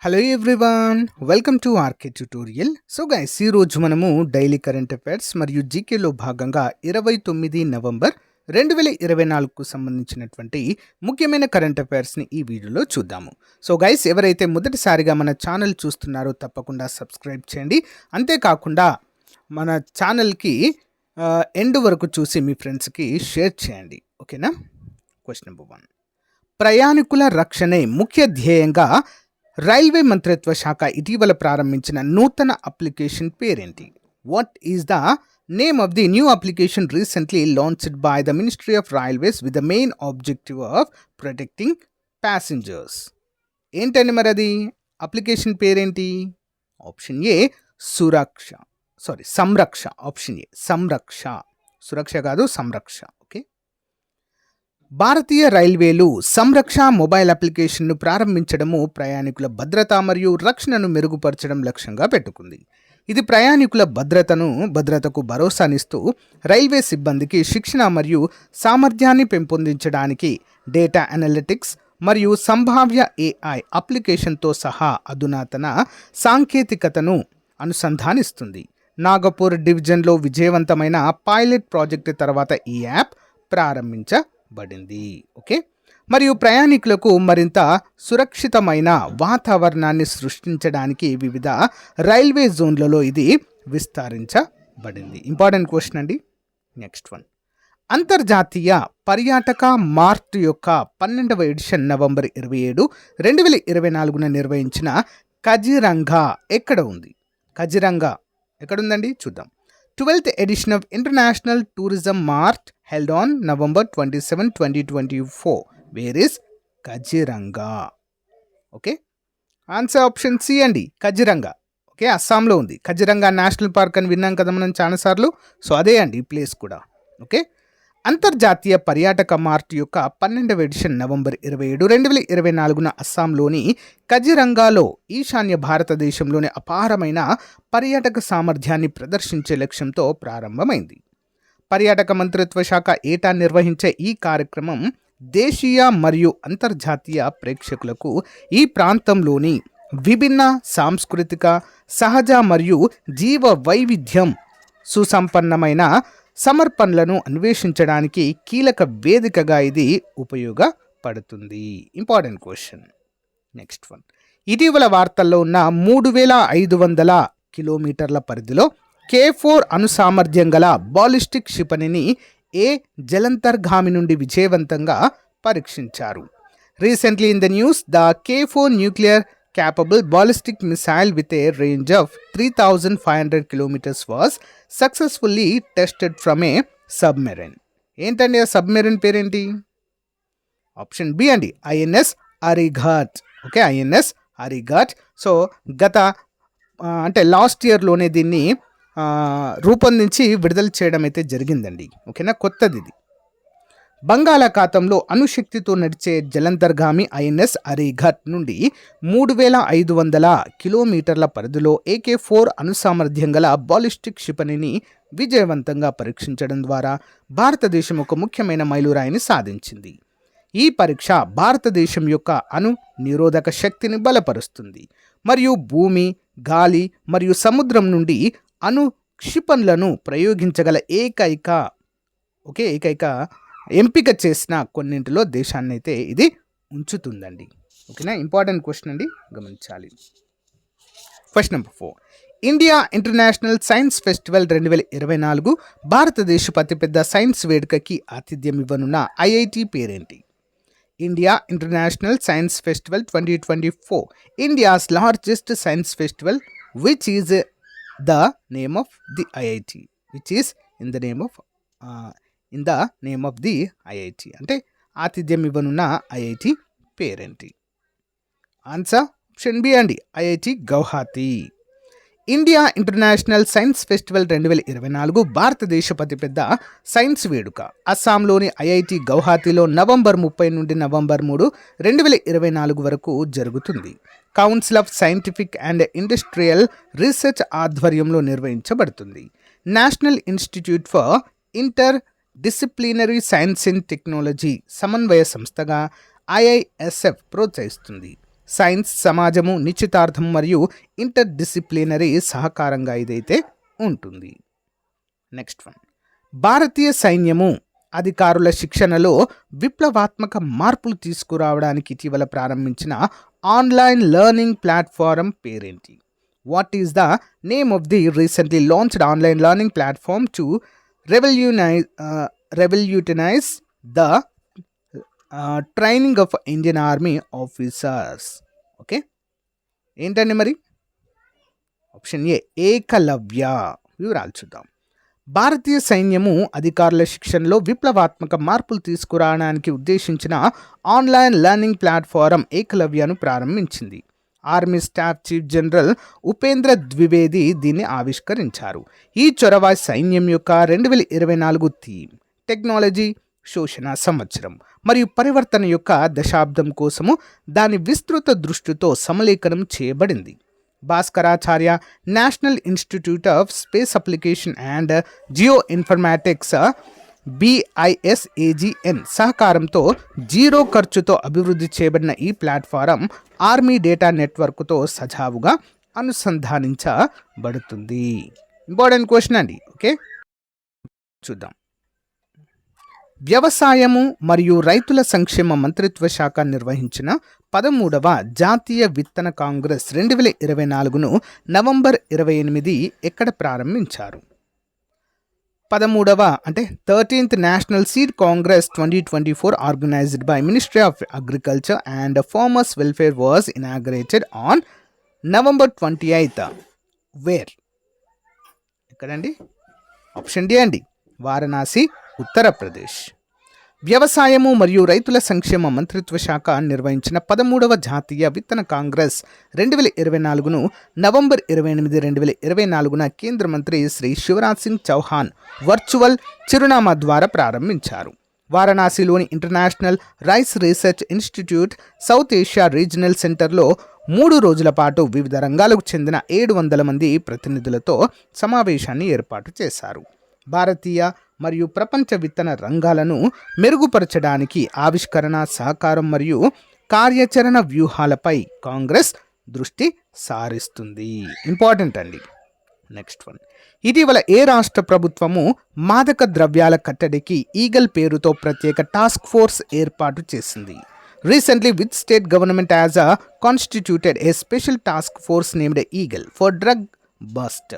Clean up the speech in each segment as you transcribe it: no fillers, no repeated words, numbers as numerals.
Hello everyone, welcome to RK tutorial. So guys, ఈరోజు మనము daily current affairs మరియు జీకేలో భాగంగా 29 నవంబర్ 2024కు సంబంధించినటువంటి ముఖ్యమైన కరెంట్ అఫైర్స్ని ఈ వీడియోలో చూద్దాము. సో గైస్, ఎవరైతే మొదటిసారిగా మన ఛానల్ చూస్తున్నారో తప్పకుండా సబ్స్క్రైబ్ చేయండి. అంతేకాకుండా మన ఛానల్కి ఎండ్ వరకు చూసి మీ ఫ్రెండ్స్కి షేర్ చేయండి. ఓకేనా? Question number 1. ప్రయాణికుల రక్షణే ముఖ్య ధ్యేయంగా రైల్వే మంత్రిత్వ శాఖ ఇటీవల ప్రారంభించిన నూతన అప్లికేషన్ పేరేంటి? What is the name of the new application recently launched by the ministry of railways with the main objective of protecting passengers? ఏంటండి మరి అది? అప్లికేషన్ పేరేంటి? Option A సంరక్ష. Option A సంరక్ష. సురక్ష కాదు, సంరక్ష. ఓకే. భారతీయ రైల్వేలు సంరక్ష మొబైల్ అప్లికేషన్ను ప్రారంభించడము ప్రయాణికుల భద్రత మరియు రక్షణను మెరుగుపరచడం లక్ష్యంగా పెట్టుకుంది. ఇది ప్రయాణికుల భద్రతకు భరోసానిస్తూ రైల్వే సిబ్బందికి శిక్షణ మరియు సామర్థ్యాన్ని పెంపొందించడానికి డేటా అనలిటిక్స్ మరియు సంభావ్య AI అప్లికేషన్తో సహా అధునాతన సాంకేతికతను అనుసంధానిస్తుంది. నాగపూర్ డివిజన్లో విజయవంతమైన పైలట్ ప్రాజెక్టు తర్వాత ఈ యాప్ ప్రారంభించబడింది. ఓకే. మరియు ప్రయాణికులకు మరింత సురక్షితమైన వాతావరణాన్ని సృష్టించడానికి వివిధ రైల్వే జోన్లలో ఇది విస్తరించబడింది. ఇంపార్టెంట్ క్వశ్చన్ అండి. Next one. అంతర్జాతీయ పర్యాటక మార్ట్ యొక్క 12వ ఎడిషన్ నవంబర్ 27, 2024న నిర్వహించిన కజిరంగా ఎక్కడ ఉంది? కజిరంగా ఎక్కడుందండి? చూద్దాం. 12th edition of International Tourism Mart held on November 27, 2024. Where is Kaziranga? Okay. Answer option C అండి, కజిరంగా. ఓకే, అస్సాంలో ఉంది. కజిరంగా నేషనల్ పార్క్ అని విన్నాం కదా మనం చాలాసార్లు. సో అదే అండి ఈ ప్లేస్ కూడా. ఓకే. అంతర్జాతీయ పర్యాటక మార్ట్ యొక్క 12వ ఎడిషన్ నవంబర్ 27, 2024న అస్సాంలోని కజిరంగాలో ఈశాన్య భారతదేశంలోని అపారమైన పర్యాటక సామర్థ్యాన్ని ప్రదర్శించే లక్ష్యంతో ప్రారంభమైంది. పర్యాటక మంత్రిత్వ శాఖ ఏటా నిర్వహించే ఈ కార్యక్రమం దేశీయ మరియు అంతర్జాతీయ ప్రేక్షకులకు ఈ ప్రాంతంలోని విభిన్న సాంస్కృతిక, సహజ మరియు జీవ వైవిధ్యం సుసంపన్నమైన సమర్పణలను అన్వేషించడానికి కీలక వేదికగా ఇది ఉపయోగపడుతుంది. Important question. Next one. ఇటీవల వార్తల్లో ఉన్న 3500 కిలోమీటర్ల పరిధిలో K4 అణుసామర్థ్యం గల బాలిస్టిక్ క్షిపణిని జలంతర్గామి నుండి విజయవంతంగా పరీక్షించారు. Recently in the news, the K4 nuclear capable ballistic missile with a range of 3,500 kilometers was successfully tested from a submarine. ఏంటండి ఆ సబ్మెరైన్ పేరేంటి? ఆప్షన్ బి అండి, INS Arighaat. Okay, INS Arighaat. So అంటే లాస్ట్ ఇయర్లోనే దీన్ని రూపొందించి విడుదల చేయడం అయితే జరిగిందండి. ఓకేనా, కొత్తది ఇది. బంగాళాఖాతంలో అణుశక్తితో నడిచే జలంతర్గామి INS అరిఘాట్ నుండి 3500 కిలోమీటర్ల పరిధిలో AK-4 అణుసామర్థ్యం గల బాలిస్టిక్ క్షిపణిని విజయవంతంగా పరీక్షించడం ద్వారా భారతదేశం ఒక ముఖ్యమైన మైలురాయిని సాధించింది. ఈ పరీక్ష భారతదేశం యొక్క అణు నిరోధక శక్తిని బలపరుస్తుంది మరియు భూమి, గాలి మరియు సముద్రం నుండి అణు క్షిపణులను ప్రయోగించగల ఏకైక ఎంపిక చేసిన కొన్నింటిలో దేశాన్ని అయితే ఇది ఉంచుతుందండి. ఓకేనా, ఇంపార్టెంట్ క్వశ్చన్ అండి, గమనించాలి. Question number 4. India international science festival 2024 భారతదేశపు అతిపెద్ద సైన్స్ వేడుకకి ఆతిథ్యం ఇవ్వనున్న IIT పేరేంటి? India international science festival 2024, India's largest science festival, which is the name of the IIT, which is in the name of the IIT అంటే ఆతిథ్యం ఇవ్వనున్న IIT పేరేంటి? Answer option B అండి, IIT Guwahati. India international science festival 2024 భారతదేశపు అతిపెద్ద science వేడుక అస్సాంలోని IIT గౌహతిలో November 30 నుండి November 3, 2024 వరకు జరుగుతుంది. Council of scientific and industrial research ఆధ్వర్యంలో నిర్వహించబడుతుంది. National institute for inter disciplinary science and technology సమన్వయ సంస్థగా IISF ప్రోత్సహిస్తుంది. సైన్స్, సమాజము, నిశ్చితార్థం మరియు ఇంటర్ డిసిప్లినరీ సహకారంగా ఇదైతే ఉంటుంది. నెక్స్ట్ వన్, భారతీయ సైన్యము అధికారుల శిక్షణలో విప్లవాత్మక మార్పులు తీసుకురావడానికి ఇటీవల ప్రారంభించిన ఆన్లైన్ లెర్నింగ్ ప్లాట్ఫారం పేరేంటి? What is the name of the recently launched online learning platform to revolutionize the training of Indian army officers? Okay, ఏంటండి మరి? Option A Eklavya. వివరాలు చూద్దాం. భారతీయ సైన్యము అధికారుల శిక్షణలో విప్లవాత్మక మార్పులు తీసుకురావడానికి ఉద్దేశించిన ఆన్లైన్ లెర్నింగ్ ప్లాట్ఫారం ఏకలవ్యను ప్రారంభించింది. Army staff chief general Upendra Dwivedi దీన్ని ఆవిష్కరించారు. ఈ చొరవ సైన్యం యొక్క 2024 థీమ్ టెక్నాలజీ శోషణ సంవత్సరం మరియు పరివర్తన యొక్క దశాబ్దం కోసము దాని విస్తృత దృష్టితో సమలేఖనం చేయబడింది. Bhaskaracharya national institute of space application and Jio informatics BISAGN సహకారంతో జీరో ఖర్చుతో అభివృద్ధి చేయబడిన ఈ ప్లాట్ఫారం ఆర్మీ డేటా నెట్వర్క్తో సజావుగా అనుసంధానించబడుతుంది. ఇంపార్టెంట్ క్వశ్చన్ అండి. ఓకే, చూద్దాం. వ్యవసాయము మరియు రైతుల సంక్షేమ మంత్రిత్వ శాఖ నిర్వహించిన 13వ జాతీయ విత్తన కాంగ్రెస్ 2024ను నవంబర్ 28 ఎక్కడ ప్రారంభించారు? 13th national seed congress 2024 organised by ministry of agriculture and farmers welfare was inaugurated on November 28th. Where? ఎక్కడండి? ఆప్షన్ డి అండి, వారణాసి, ఉత్తరప్రదేశ్. వ్యవసాయము మరియు రైతుల సంక్షేమ మంత్రిత్వ శాఖ నిర్వహించిన 13వ జాతీయ విత్తన కాంగ్రెస్ 2024ను నవంబర్ 28, 2024న కేంద్ర మంత్రి శ్రీ శివరాజ్ సింగ్ చౌహాన్ వర్చువల్ చిరునామా ద్వారా ప్రారంభించారు. వారణాసిలోని International Rice Research Institute South Asia regional సెంటర్లో 3 రోజుల పాటు వివిధ రంగాలకు చెందిన 700 మంది ప్రతినిధులతో సమావేశాన్ని ఏర్పాటు చేశారు. భారతీయ మరియు ప్రపంచ విత్తన రంగాలను మెరుగుపరచడానికి ఆవిష్కరణ, సహకారం మరియు కార్యాచరణ వ్యూహాలపై కాంగ్రెస్ దృష్టి సారిస్తుంది. ఇంపార్టెంట్ అండి. నెక్స్ట్ వన్, ఇటీవల ఏ రాష్ట్ర ప్రభుత్వము మాదక ద్రవ్యాల కట్టడికి ఈగల్ పేరుతో ప్రత్యేక టాస్క్ ఫోర్స్ ఏర్పాటు చేసింది? Recently, which state government has constituted a special task force named Eagle for drug bust?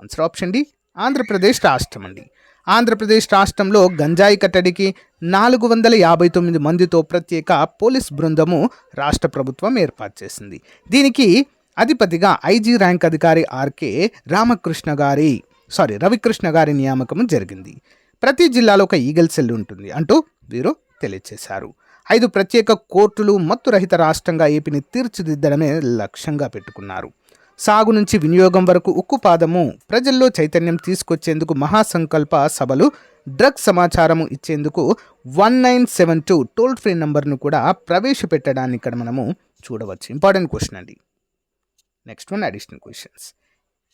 Answer option D, Andhra Pradesh రాష్ట్రం అండి. ఆంధ్రప్రదేశ్ రాష్ట్రంలో గంజాయి కట్టడికి 459 మందితో ప్రత్యేక పోలీస్ బృందము రాష్ట్ర ప్రభుత్వం ఏర్పాటు చేసింది. దీనికి అధిపతిగా ఐజీ ర్యాంక్ అధికారి రవికృష్ణ గారి నియామకం జరిగింది. ప్రతి జిల్లాలో ఒక ఈగల్ సెల్ ఉంటుంది అంటూ వీరు తెలియజేశారు. 5 ప్రత్యేక కోర్టులు మత్తురహిత రాష్ట్రంగా ఏపీని తీర్చిదిద్దడమే లక్ష్యంగా పెట్టుకున్నారు. సాగు నుంచి వినియోగం వరకు ఉక్కుపాదము, ప్రజల్లో చైతన్యం తీసుకొచ్చేందుకు మహాసంకల్ప సభలు, డ్రగ్స్ సమాచారము ఇచ్చేందుకు 1972 టోల్ ఫ్రీ నంబర్ను కూడా ప్రవేశపెట్టడాన్ని ఇక్కడ మనము చూడవచ్చు. ఇంపార్టెంట్ క్వశ్చన్ అండి. Next one, additional questions.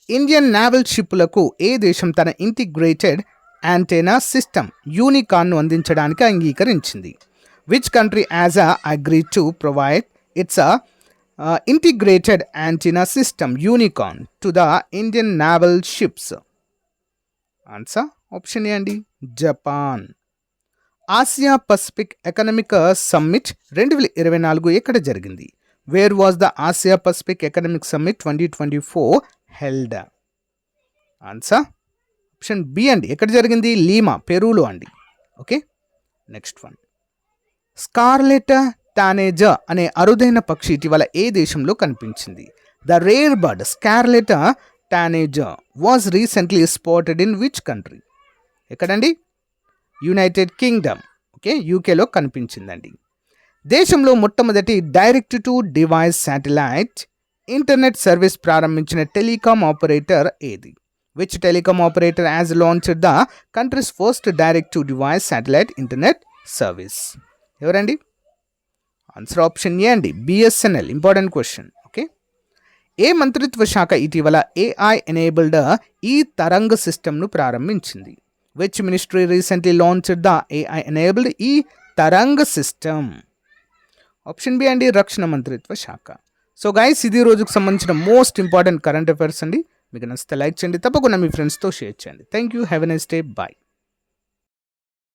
Indian naval షిప్లకు ఏ దేశం తన ఇంటిగ్రేటెడ్ యాంటెనా సిస్టమ్ యూనికాన్ను అందించడానికి అంగీకరించింది? Which country has agreed to provide its integrated antenna system Unicorn to the Indian naval ships? Answer option A అండి, Japan. Asia Pacific economic summit 2024 ఎక్కడ జరిగింది? Where was the Asia Pacific economic summit 2024 held? Answer option B అండి, ఎక్కడ జరిగింది? Lima, పెరూలో అండి. Okay, next one. Scarlet tanager అనే అరుదైన పక్షి ఇటీవల ఏ దేశంలో కనిపించింది? The rare bird scarlet tanager was recently spotted in which country? ఎక్కడండి? United Kingdom. ఓకే, యూకేలో కనిపించిందండి. దేశంలో మొట్టమొదటి direct to device satellite internet service ప్రారంభించిన టెలికాం ఆపరేటర్ ఏది? Which telecom operator has launched the countries first direct to device satellite internet service? ఎవరండి? Answer option A అండి, BSNL. Important question. Okay, ఏ మంత్రిత్వ శాఖ ఇటీవల ఏఐ ఎనేబుల్డ్ ఈ తరంగ్ సిస్టమ్ను ప్రారంభించింది? Which ministry recently launched the AI enabled ఈ తరంగ్ సిస్టమ్? ఆప్షన్ బి అండి రక్షణ మంత్రిత్వ శాఖ. సో గైస్ ఇది రోజుకు సంబంధించిన మోస్ట్ ఇంపార్టెంట్ కరెంట్ అఫైర్స్ అండి. మీకు నచ్చితే లైక్ చేయండి, తప్పకుండా మీ ఫ్రెండ్స్తో షేర్ చేయండి. Thank you, have a nice day, bye.